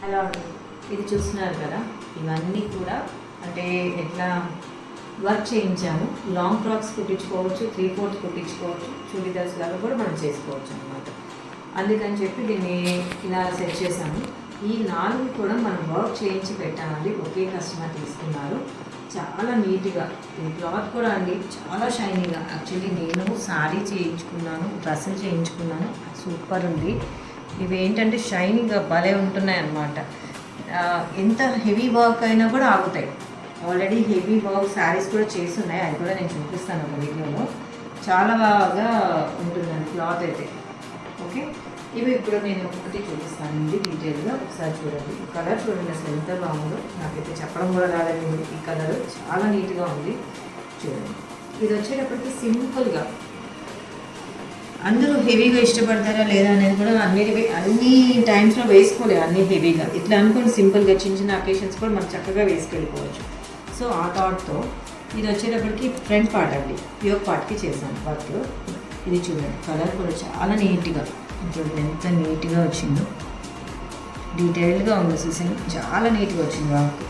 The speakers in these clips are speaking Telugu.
ఎలా ఉంటుంది ఇది చూస్తున్నారు కదా, ఇవన్నీ కూడా అంటే ఎట్లా వర్క్ చేయించాము. లాంగ్ ఫ్రాక్స్ కుట్టించుకోవచ్చు, 3/4 కుట్టించుకోవచ్చు, చూడీదార్స్ లాగా కూడా మనం చేసుకోవచ్చు అనమాట. అందుకని చెప్పి దీన్ని ఇలా సెట్ చేశాము. ఈ 4 కూడా మనం వర్క్ చేయించి పెట్టామండి. ఒకే కస్టమర్ తీసుకున్నారు. చాలా నీట్గా ఈ క్లాత్ కూడా అండి చాలా షైనీగా. యాక్చువల్లీ నేను శారీ చేయించుకున్నాను, డ్రెస్సులు చేయించుకున్నాను, సూపర్ ఉంది. ఇవి ఏంటంటే షైనీగా భలే ఉంటున్నాయి అన్నమాట. ఎంత హెవీ వర్క్ అయినా కూడా ఆగుతాయి. ఆల్రెడీ హెవీ వర్క్ శారీస్ కూడా చేస్తున్నాయి, అది కూడా నేను చూపిస్తాను ఒక వీడియోలో. చాలా బాగా ఉంటుందండి క్లాత్ అయితే. ఓకే, ఇవి ఇప్పుడు నేను ఒకటి చూపిస్తానండి డీటెయిల్గా, ఒకసారి చూడండి. ఈ కలర్ చూడండి అసలు ఎంత బాగుందో. నాకైతే చెప్పడం కూడా రాలేదు. ఈ కలర్ చాలా నీట్గా ఉంది చూడండి. ఇది వచ్చేటప్పటికి సింపుల్గా అందరూ హెవీగా ఇష్టపడతారా లేదా అనేది కూడా అన్ని టైమ్స్లో వేసుకోలేదు. అన్ని హెవీగా ఇట్లా అనుకోండి, సింపుల్గా చిన్న చిన్న అకేషన్స్ కూడా మనం చక్కగా వేసుకెళ్ళిపోవచ్చు. సో ఆ థాట్తో ఇది వచ్చేటప్పటికి ఫ్రంట్ పార్ట్ అండి, యోక్ పార్ట్కి చేశాను వర్క్. ఇది చూడండి, కలర్ కూడా చాలా నీట్గా చూడండి ఎంత నీట్గా వచ్చిందో, డీటెయిల్డ్గా ఉంది చూసాను, చాలా నీట్గా వచ్చింది వర్క్.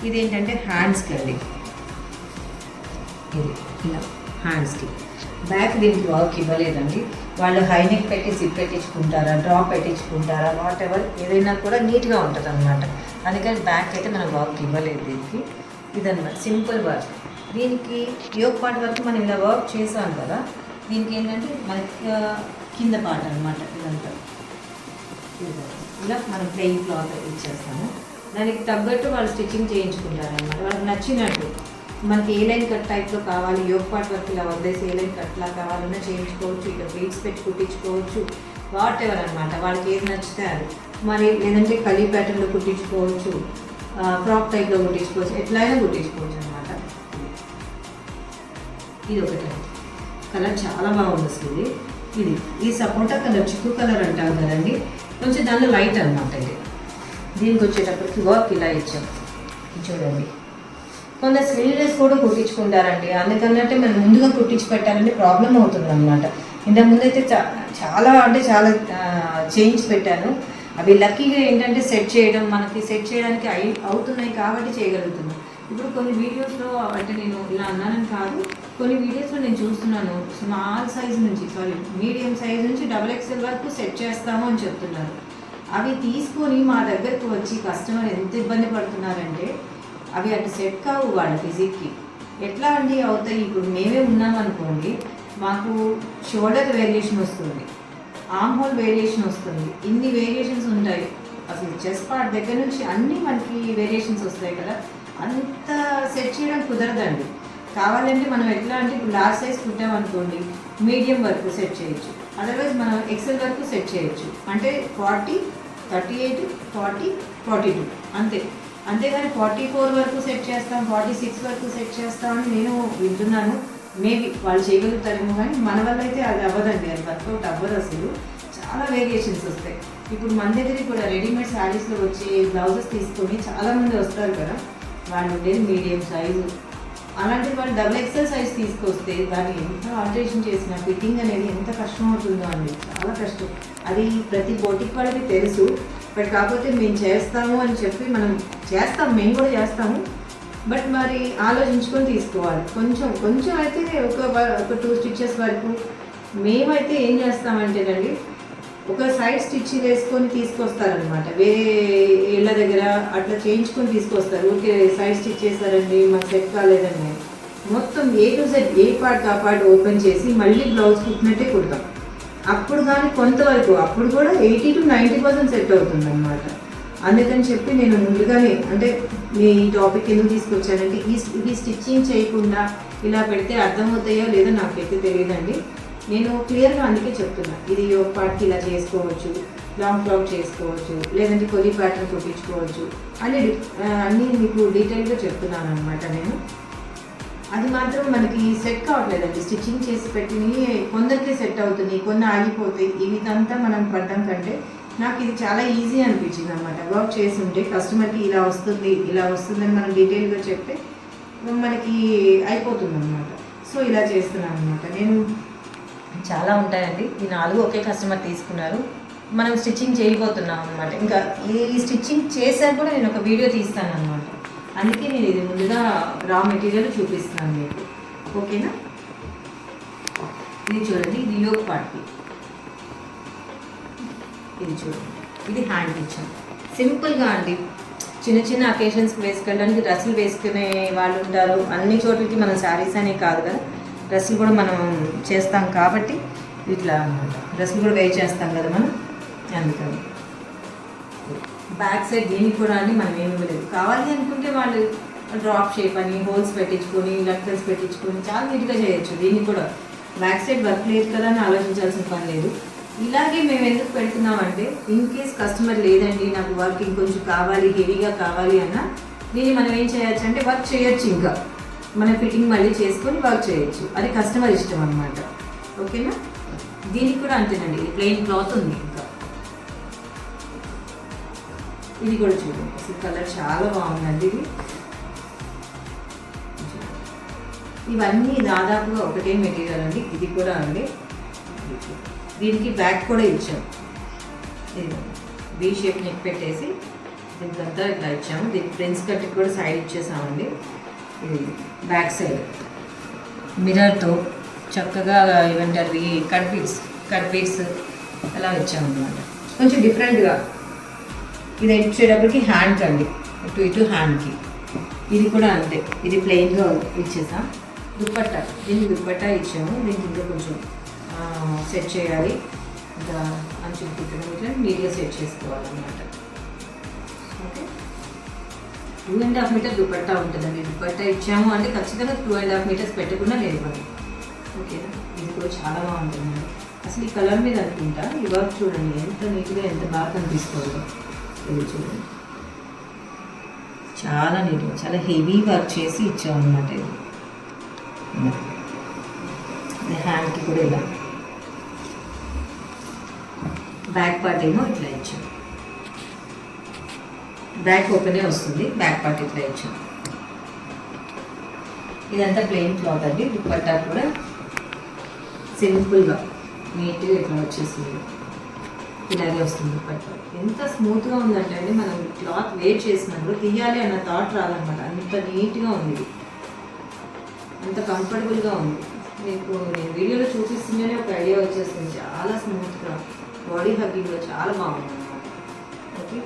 ఇదేంటంటే హ్యాండ్స్కి అండి, ఇది ఇలా హ్యాండ్స్కి. బ్యాక్ దీనికి వర్క్ ఇవ్వలేదండి. వాళ్ళు హై నెక్ పెట్టి జిప్ పెట్టించుకుంటారా, డ్రాప్ పెట్టించుకుంటారా, వాట్ ఎవర్ ఏదైనా కూడా నీట్గా ఉంటుంది అనమాట. అందుకని బ్యాక్ అయితే మనం వర్క్ ఇవ్వలేదు దీనికి. ఇదన్నమాట సింపుల్ వర్క్. దీనికి యోక్ పార్ట్ వరకు మనం ఇలా వర్క్ చేసాం కదా, దీనికి ఏంటంటే మనకి కింద పార్ట్ అనమాట. ఇదంతా ఇలా మనం ప్లెయిన్ క్లాత్ ఇచ్చేస్తాము. దానికి తగ్గట్టు వాళ్ళు స్టిచ్చింగ్ చేయించుకుంటారనమాట, వాళ్ళకి నచ్చినట్టు. మనకి ఏ లైన్ కట్ టైప్లో కావాలి, యోక్ పార్ట్ వర్క్ ఇలా వదిలేసి ఏ లైన్ కట్లా కావాలన్నా చేయించుకోవచ్చు, ఇక్కడ బీడ్స్ పెట్టి కుట్టించుకోవచ్చు, వాట్ ఎవర్ అనమాట. వాళ్ళకి ఏది నచ్చితే అది. మరి లేదంటే కలీ ప్యాటర్న్లో కుట్టించుకోవచ్చు, ఫ్రాక్ టైప్లో కుట్టించుకోవచ్చు, ఎట్లయినా కుట్టించుకోవచ్చు అనమాట. ఇది ఒకటి కలర్ చాలా బాగుంది అసలు. ఇది సపోటా కలర్, చిక్కు కలర్ అంటారు కదండి, కొంచెం దానిలో లైట్ అనమాట. దీనికి వచ్చేటప్పటికి వర్క్ ఇలా ఇచ్చాం చూడండి. కొందరు స్లీవ్లెస్ కూడా కుట్టించుకుంటారండి. అందుకన్నట్టే మనం ముందుగా కుట్టించి పెట్టాలంటే ప్రాబ్లం అవుతుంది అనమాట. ఇంతకుముందు అయితే చాలా చేయించి పెట్టాను. అవి లక్కీగా ఏంటంటే సెట్ చేయడానికి అవుతున్నాయి కాబట్టి చేయగలుగుతున్నాను. ఇప్పుడు కొన్ని వీడియోస్లో అంటే నేను ఇలా అన్నానని కాదు, కొన్ని వీడియోస్లో నేను చూస్తున్నాను మీడియం సైజ్ నుంచి XXL వరకు సెట్ చేస్తాము అని చెప్తున్నారు. అవి తీసుకొని మా దగ్గరకు వచ్చి కస్టమర్ ఎంత ఇబ్బంది పడుతున్నారంటే అవి అటు సెట్ కావు వాళ్ళ ఫిజిక్కి. ఎట్లా అండి అవుతాయి? ఇప్పుడు మేమే ఉన్నామనుకోండి, మాకు షోల్డర్ వేరియేషన్ వస్తుంది, ఆర్మ్ హోల్ వేరియేషన్ వస్తుంది, ఇన్ని వేరియేషన్స్ ఉంటాయి. అసలు చెస్ట్ పార్ట్ దగ్గర నుంచి అన్నీ మనకి వేరియేషన్స్ వస్తాయి కదా. అంత సెట్ చేయడం కుదరదండి. కావాలంటే మనం ఎట్లా అంటే ఇప్పుడు లార్జ్ సైజ్ కుట్టామనుకోండి, మీడియం వరకు సెట్ చేయొచ్చు, అదర్వైజ్ మనం ఎక్సెల్ వరకు సెట్ చేయొచ్చు. అంటే 40, 38, 40, 42 అంతేగాని 44 వరకు సెట్ చేస్తాం, 46 వరకు సెట్ చేస్తామని నేను వింటున్నాను. మేబీ వాళ్ళు చేయగలుగుతారేమో, కానీ మన వల్ల అయితే అది అవ్వదండి, అది వర్కౌట్ అవ్వదు. అసలు చాలా వేరియేషన్స్ వస్తాయి. ఇప్పుడు మన దగ్గరికి కూడా రెడీమేడ్ శారీస్లో వచ్చే బ్లౌజెస్ తీసుకొని చాలామంది వస్తారు కదా, వాళ్ళు ఉండేది మీడియం సైజు, అలాంటి వాళ్ళు XXL సైజ్ తీసుకొస్తే దాన్ని ఎంత ఆల్టరేషన్ చేసినా ఫిట్టింగ్ అనేది ఎంత కష్టం అవుతుందో అండి, చాలా కష్టం. అది ప్రతి బోటిక్ వాళ్ళకి తెలుసు. బట్ కాకపోతే మేము చేస్తాము అని చెప్పి మేము కూడా చేస్తాము. బట్ మరి ఆలోచించుకొని తీసుకోవాలి. కొంచెం అయితే ఒక 2 స్టిచెస్ వరకు. మేమైతే ఏం చేస్తామంటేనండి, ఒక సైడ్ స్టిచ్ వేసుకొని తీసుకొస్తారనమాట. వేరే ఇళ్ళ దగ్గర అట్లా చేయించుకొని తీసుకొస్తారు. ఓకే సైడ్ స్టిచ్ చేస్తారండి, మాకు సెట్ కాలేదండి, మొత్తం A to Z A part ఆ పార్ట్ ఓపెన్ చేసి మళ్ళీ బ్లౌజ్ కుట్టినట్టే కుడతాం. అప్పుడు కానీ కొంతవరకు, అప్పుడు కూడా 80 to 90% సెట్ అవుతుంది అనమాట. అందుకని చెప్పి నేను ముందుగానే అంటే మీ టాపిక్ ఎందుకు తీసుకొచ్చానంటే, ఇవి స్టిచ్చింగ్ చేయకుండా ఇలా పెడితే అర్థమవుతాయో లేదో నాకైతే తెలియదండి. నేను క్లియర్గా అందుకే చెప్తున్నా. ఇది యోక్ పార్ట్కి ఇలా చేసుకోవచ్చు, లాంగ్ ఫ్రాక్ చేసుకోవచ్చు, లేదంటే కొలి ప్యాటర్న్ కుట్టించుకోవచ్చు, అన్నీ మీకు డీటెయిల్గా చెప్తున్నాను అనమాట నేను. అది మాత్రం మనకి సెట్ కావట్లేదండి. స్టిచ్చింగ్ చేసి పెట్టినవి కొందరికే సెట్ అవుతుంది, కొన్ని ఆగిపోతాయి. ఇదంతా మనం పడ్డం కంటే నాకు ఇది చాలా ఈజీ అనిపించింది అనమాట. వర్క్ చేసి ఉంటే కస్టమర్కి ఇలా వస్తుందని మనం డీటెయిల్గా చెప్తే మనకి అయిపోతుంది అనమాట. సో ఇలా చేస్తున్నాను అనమాట నేను. చాలా ఉంటాయండి. ఈ 4 ఒకే కస్టమర్ తీసుకున్నారు. మనం స్టిచ్చింగ్ చేయబోతున్నాం అనమాట. ఇంకా ఈ స్టిచ్చింగ్ చేశాక కూడా నేను ఒక వీడియో తీస్తాను అనమాట. అందుకే నేను ఇది ముందుగా రా మెటీరియల్ చూపిస్తాను మీకు. ఓకేనా? ఇది చూడండి, ఇది యోగ్ పార్ట్కి. ఇది చూడండి, ఇది హ్యాండ్ ఇచ్చాం. సింపుల్గా అండి, చిన్న చిన్న అకేషన్స్కి వేసుకెళ్ళడానికి డ్రెస్సులు వేసుకునే వాళ్ళు ఉంటారు. అన్ని చోట్లకి మనం శారీస్ అనే కాదు కదా, డ్రెస్సులు కూడా మనం చేస్తాం కాబట్టి ఇట్లా అనమాట. డ్రెస్సులు కూడా వేర్ చేస్తాం కదా మనం, అందుకని. బ్యాక్ సైడ్ దీనికి కూడా అండి మనం ఏమి ఇవ్వలేదు. కావాలి అనుకుంటే వాళ్ళు డ్రాప్ షేప్ అని హోల్స్ పెట్టించుకొని లక్కల్స్ పెట్టించుకొని చాలా నీట్గా చేయొచ్చు. దీనికి కూడా బ్యాక్ సైడ్ వర్క్ లేదు కదా అని ఆలోచించాల్సిన పని లేదు. ఇలాగే మేము ఎందుకు పెడుతున్నామంటే, ఇన్ కేస్ కస్టమర్ లేదండి నాకు వర్క్ ఇంకొంచెం కావాలి, హెవీగా కావాలి అన్న, దీన్ని మనం ఏం చేయొచ్చు అంటే వర్క్ చేయొచ్చు. ఇంకా మన ఫిట్టింగ్ మళ్ళీ చేసుకొని వర్క్ చేయొచ్చు. అది కస్టమర్ ఇష్టం అనమాట. ఓకేనా? దీనికి కూడా అంతేనండి, ఇది ప్లెయిన్ క్లాత్ ఉంది. ఇంకా ఇది కూడా చూడండి, అసలు కలర్ చాలా బాగుందండి. ఇవన్నీ దాదాపుగా ఒకటే మెటీరియల్ అండి. ఇది కూడా అండి, దీనికి బ్యాక్ కూడా ఇచ్చాము. వీ షేప్ నెక్ పెట్టేసి దీనికంతా ఇట్లా ఇచ్చాము. దీనికి ప్రిన్స్ కట్ కూడా సైడ్ ఇచ్చేసామండి. ఇది బ్యాక్ సైడ్ మిర్రర్తో చక్కగా ఏమంటారు కట్ బీడ్స్ అలా ఇచ్చామన్నమాట. కొంచెం డిఫరెంట్గా. ఇది వచ్చేటప్పటికి హ్యాండ్కి అండి, ఇటు హ్యాండ్కి. ఇది కూడా అంతే, ఇది ప్లెయిన్గా ఇచ్చేసాం. దుప్పట్టా, దీనికి దుప్పట్టా ఇచ్చాము. దీనికి ఇంకా కొంచెం సెట్ చేయాలి, ఇంకా అంచు కుట్టడం ఇట్లా నీట్గా సెట్ చేసుకోవాలన్నమాట. ఓకే, 2.5 మీటర్ దుప్పట్టా ఉంటుందండి. దుప్పట్టా ఇచ్చాము అంటే ఖచ్చితంగా 2.5 మీటర్స్ పెట్టకుండా లేదు మనం. ఓకేనా? ఇది కూడా చాలా బాగుంటుందండి. అసలు ఈ కలర్ మీద అనుకుంటా ఈ వర్క్ చూడండి ఎంత నీట్గా, ఎంత బాగా కనిపిస్తుందో. ఇది చూడండి, చాలా నీట్గా, చాలా హెవీ వర్క్ చేసి ఇచ్చామన్నమాట. ఇది హ్యాండ్కి కూడా ఇలా, బ్యాక్ పార్ట్ ఏమో ఇట్లా ఇచ్చాం. బ్యాక్ ఓపెనే వస్తుంది, బ్యాక్ పార్ట్ ఇట్లా ఇచ్చాం. ఇదంతా ప్లెయిన్ క్లాత్ అండి. దుప్పట్టా కూడా సింపుల్గా నీట్గా ఇట్లా వచ్చేసింది, ఇలాగే వస్తుంది దుప్పట్టా. ఎంత స్మూత్గా ఉందంటే అండి, మనం క్లాత్ వేర్ చేసినప్పుడు తీయాలి అన్న థాట్ రాదనమాట. అంత నీట్గా ఉంది, అంత కంఫర్టబుల్గా ఉంది. మీకు నేను వీడియోలో చూపిస్తుంటేనే ఒక ఐడియా వచ్చేస్తుంది. చాలా స్మూత్గా, బాడీ హగ్గింగ్లో చాలా బాగుంది అనమాట. ఓకే,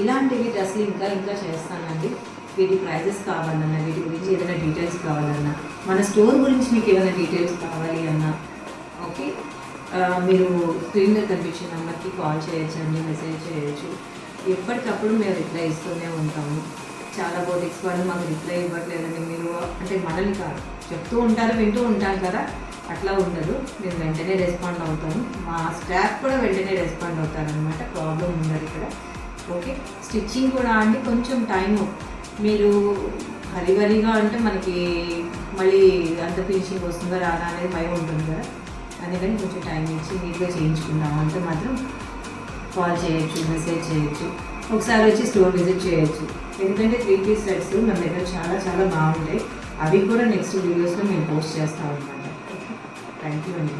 ఇలాంటివి డ్రెస్సులు ఇంకా చేస్తానండి. వీటి ప్రైజెస్ కావాలన్నా, వీటి గురించి ఏదైనా డీటెయిల్స్ కావాలన్నా, మన స్టోర్ గురించి మీకు ఏదైనా డీటెయిల్స్ కావాలి అన్నా, ఓకే, మీరు స్క్రీన్ మీద కనిపించిన నెంబర్కి కాల్ చేయొచ్చండి, మెసేజ్ చేయొచ్చు. ఎప్పటికప్పుడు మేము రిప్లై ఇస్తూనే ఉంటాము. చాలా బోటిక్స్ వాళ్ళు మాకు రిప్లై ఇవ్వట్లేదండి. మీరు అంటే మనల్ని కాదు, చెప్తూ ఉంటారు, వింటూ ఉంటాం కదా, అట్లా ఉండదు. మేము వెంటనే రెస్పాండ్ అవుతాము. మా స్టాఫ్ కూడా వెంటనే రెస్పాండ్ అవుతారనమాట. ప్రాబ్లం ఉండదు ఇక్కడ. ఓకే, స్టిచ్చింగ్ కూడా అండి కొంచెం టైము. మీరు హరిబరిగా అంటే మనకి మళ్ళీ అంత ఫినిషింగ్ వస్తుందా రాదా అనేది భయం ఉంటుంది కదా, అందుకని కొంచెం టైం ఇచ్చి నీట్గా చేయించుకుంటాము అంటే మాత్రం కాల్ చేయొచ్చు, మెసేజ్ చేయొచ్చు, ఒకసారి వచ్చి స్టోర్ విజిట్ చేయొచ్చు. ఎందుకంటే 3 పీస్ సెట్స్ మన దగ్గర చాలా బాగుంటాయి. అవి కూడా నెక్స్ట్ వీడియోస్లో మేము పోస్ట్ చేస్తాం అనమాట. థ్యాంక్ యూ అండి.